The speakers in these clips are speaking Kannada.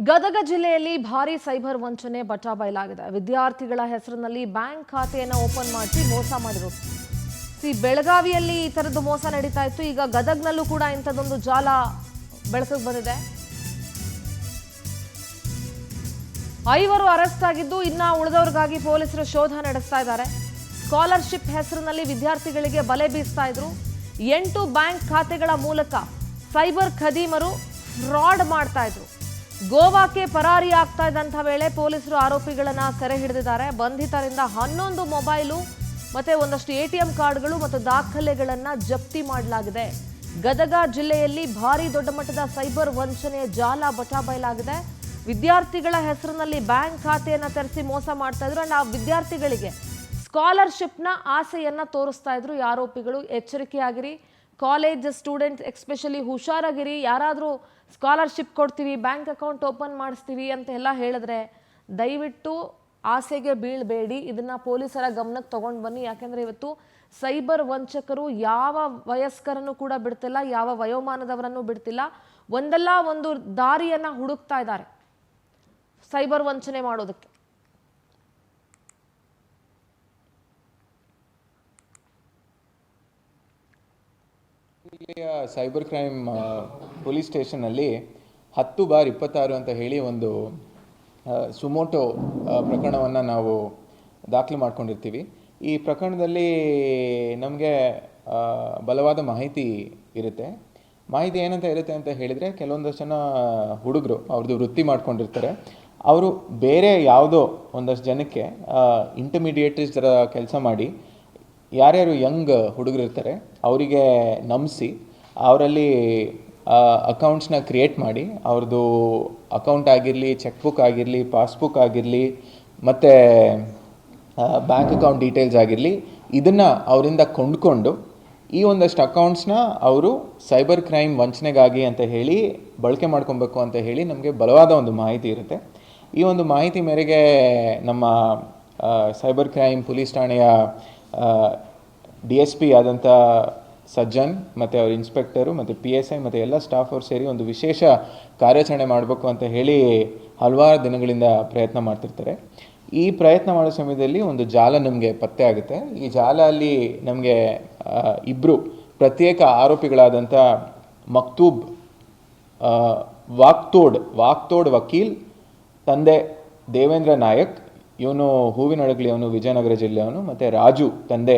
ಗದಗ ಜಿಲ್ಲೆಯಲ್ಲಿ ಭಾರಿ ಸೈಬರ್ ವಂಚನೆ ಬಚಾಬಯಲಾಗಿದೆ. ವಿದ್ಯಾರ್ಥಿಗಳ ಹೆಸರಿನಲ್ಲಿ ಬ್ಯಾಂಕ್ ಖಾತೆಯನ್ನು ಓಪನ್ ಮಾಡಿ ಮೋಸ ಮಾಡಿರೋದು. ಬೆಳಗಾವಿಯಲ್ಲಿ ಈ ತರದ್ದು ಮೋಸ ನಡೀತಾ ಇತ್ತು. ಈಗ ಗದಗ್ನಲ್ಲೂ ಕೂಡ ಇಂಥದ್ದೊಂದು ಜಾಲ ಬೆಳಕಿಗೆ ಬಂದಿದೆ. 5 ಅರೆಸ್ಟ್ ಆಗಿದ್ದು ಇನ್ನ ಉಳಿದವರಿಗಾಗಿ ಪೊಲೀಸರು ಶೋಧ ನಡೆಸ್ತಾ ಇದ್ದಾರೆ. ಸ್ಕಾಲರ್‌ಶಿಪ್ ಹೆಸರಿನಲ್ಲಿ ವಿದ್ಯಾರ್ಥಿಗಳಿಗೆ ಬಲೆ ಬೀಸ್ತಾ ಇದ್ರು. 8 ಬ್ಯಾಂಕ್ ಖಾತೆಗಳ ಮೂಲಕ ಸೈಬರ್ ಖದೀಮರು ಫ್ರಾಡ್ ಮಾಡ್ತಾ ಇದ್ರು. ಗೋವಾಕ್ಕೆ ಪರಾರಿ ಆಗ್ತಾ ಇದ್ದಂಥ ವೇಳೆ ಪೊಲೀಸರು ಆರೋಪಿಗಳನ್ನ ಸೆರೆ ಹಿಡಿದಿದ್ದಾರೆ. ಬಂಧಿತರಿಂದ 11 ಮೊಬೈಲು ಮತ್ತೆ ಒಂದಷ್ಟು ATM ಕಾರ್ಡ್ಗಳು ಮತ್ತು ದಾಖಲೆಗಳನ್ನ ಜಪ್ತಿ ಮಾಡಲಾಗಿದೆ. ಗದಗ ಜಿಲ್ಲೆಯಲ್ಲಿ ಭಾರಿ ದೊಡ್ಡ ಮಟ್ಟದ ಸೈಬರ್ ವಂಚನೆಯ ಜಾಲ ಬಚಾಬಯಲಾಗಿದೆ. ವಿದ್ಯಾರ್ಥಿಗಳ ಹೆಸರಿನಲ್ಲಿ ಬ್ಯಾಂಕ್ ಖಾತೆಯನ್ನ ತೆರೆಸಿ ಮೋಸ ಮಾಡ್ತಾ ಇದ್ರು. ಅಂಡ್ ಆ ವಿದ್ಯಾರ್ಥಿಗಳಿಗೆ ಸ್ಕಾಲರ್‌ಶಿಪ್ನ ಆಸೆಯನ್ನ ತೋರಿಸ್ತಾ ಇದ್ರು ಈ ಆರೋಪಿಗಳು. ಎಚ್ಚರಿಕೆಯಾಗಿರಿ, ಕಾಲೇಜ್ ಸ್ಟೂಡೆಂಟ್ಸ್ ಎಸ್ಪೆಷಲಿ ಹುಷಾರಾಗಿರಿ. ಯಾರಾದರೂ ಸ್ಕಾಲರ್‌ಶಿಪ್ ಕೊಡ್ತೀವಿ, ಬ್ಯಾಂಕ್ ಅಕೌಂಟ್ ಓಪನ್ ಮಾಡಿಸ್ತೀವಿ ಅಂತ ಎಲ್ಲ ಹೇಳಿದ್ರೆ ದಯವಿಟ್ಟು ಆಸೆಗೆ ಬೀಳಬೇಡಿ. ಇದನ್ನ ಪೊಲೀಸರ ಗಮನಕ್ಕೆ ತಗೊಂಡು ಬನ್ನಿ. ಯಾಕೆಂದ್ರೆ ಇವತ್ತು ಸೈಬರ್ ವಂಚಕರು ಯಾವ ವಯಸ್ಕರನ್ನು ಕೂಡ ಬಿಡ್ತಿಲ್ಲ, ಯಾವ ವಯೋಮಾನದವರನ್ನು ಬಿಡ್ತಿಲ್ಲ. ಒಂದಲ್ಲ ಒಂದು ದಾರಿಯನ್ನ ಹುಡುಕ್ತಾ ಇದ್ದಾರೆ ಸೈಬರ್ ವಂಚನೆ ಮಾಡೋದಕ್ಕೆ. ಸೈಬರ್ ಕ್ರೈಮ್ ಪೊಲೀಸ್ ಸ್ಟೇಷನ್ನಲ್ಲಿ 10/26 ಅಂತ ಹೇಳಿ ಒಂದು ಸುಮೋಟೋ ಪ್ರಕರಣವನ್ನು ನಾವು ದಾಖಲು ಮಾಡ್ಕೊಂಡಿರ್ತೀವಿ. ಈ ಪ್ರಕರಣದಲ್ಲಿ ನಮಗೆ ಬಲವಾದ ಮಾಹಿತಿ ಇರುತ್ತೆ. ಮಾಹಿತಿ ಏನಂತ ಇರುತ್ತೆ ಅಂತ ಹೇಳಿದರೆ, ಕೆಲವೊಂದಷ್ಟು ಜನ ಹುಡುಗರು ಅವ್ರದ್ದು ವೃತ್ತಿ ಮಾಡ್ಕೊಂಡಿರ್ತಾರೆ. ಅವರು ಬೇರೆ ಯಾವುದೋ ಒಂದಷ್ಟು ಜನಕ್ಕೆ ಇಂಟರ್ಮೀಡಿಯೇಟ್ಸ್ ಥರ ಕೆಲಸ ಮಾಡಿ ಯಾರ್ಯಾರು ಯಂಗ್ ಹುಡುಗರು ಇರ್ತಾರೆ ಅವರಿಗೆ ನಂಬಿಸಿ ಅವರಲ್ಲಿ ಅಕೌಂಟ್ಸ್ನ ಕ್ರಿಯೇಟ್ ಮಾಡಿ ಅವ್ರದ್ದು ಅಕೌಂಟ್ ಆಗಿರಲಿ, ಚೆಕ್ ಬುಕ್ ಆಗಿರಲಿ, ಪಾಸ್ಬುಕ್ ಆಗಿರಲಿ ಮತ್ತು ಬ್ಯಾಂಕ್ ಅಕೌಂಟ್ ಡೀಟೇಲ್ಸ್ ಆಗಿರಲಿ, ಇದನ್ನು ಅವರಿಂದ ಕೊಂಡ್ಕೊಂಡು ಈ ಒಂದಷ್ಟು ಅಕೌಂಟ್ಸ್ನ ಅವರು ಸೈಬರ್ ಕ್ರೈಮ್ ವಂಚನೆಗಾಗಿ ಅಂತ ಹೇಳಿ ಬಳಕೆ ಮಾಡ್ಕೊಬೇಕು ಅಂತ ಹೇಳಿ ನಮಗೆ ಬಲವಾದ ಒಂದು ಮಾಹಿತಿ ಇರುತ್ತೆ. ಈ ಒಂದು ಮಾಹಿತಿ ಮೇರೆಗೆ ನಮ್ಮ ಸೈಬರ್ ಕ್ರೈಮ್ ಪೊಲೀಸ್ ಠಾಣೆಯ DSP ಆದಂಥ ಸಜ್ಜನ್ ಮತ್ತು ಅವ್ರ ಇನ್ಸ್ಪೆಕ್ಟರು ಮತ್ತು PSI ಮತ್ತು ಎಲ್ಲ ಸ್ಟಾಫ್ ಅವ್ರು ಸೇರಿ ಒಂದು ವಿಶೇಷ ಕಾರ್ಯಾಚರಣೆ ಮಾಡಬೇಕು ಅಂತ ಹೇಳಿ ಹಲವಾರು ದಿನಗಳಿಂದ ಪ್ರಯತ್ನ ಮಾಡ್ತಿರ್ತಾರೆ. ಈ ಪ್ರಯತ್ನ ಮಾಡೋ ಸಮಯದಲ್ಲಿ ಒಂದು ಜಾಲ ನಮಗೆ ಪತ್ತೆ ಆಗುತ್ತೆ. ಈ ಜಾಲ ಅಲ್ಲಿ ನಮಗೆ 2 ಪ್ರತ್ಯೇಕ ಆರೋಪಿಗಳಾದಂಥ ಮಕ್ತೂಬ್ ವಾಕ್ತೋಡ್ ವಕೀಲ್ ತಂದೆ ದೇವೇಂದ್ರ ನಾಯಕ್, ಇವನು ಹೂವಿನಡಗಲಿ, ಅವನು ವಿಜಯನಗರ ಜಿಲ್ಲೆಯವನು, ಮತ್ತು ರಾಜು ತಂದೆ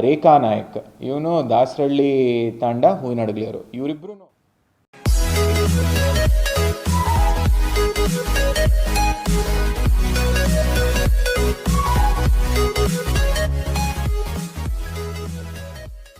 ರೇಖಾ ನಾಯಕ್, ಇವನು ದಾಸರಳ್ಳಿ ತಾಂಡ ಹೂವಿನಡಗಲಿಯವರು. ಇವರಿಬ್ಬರು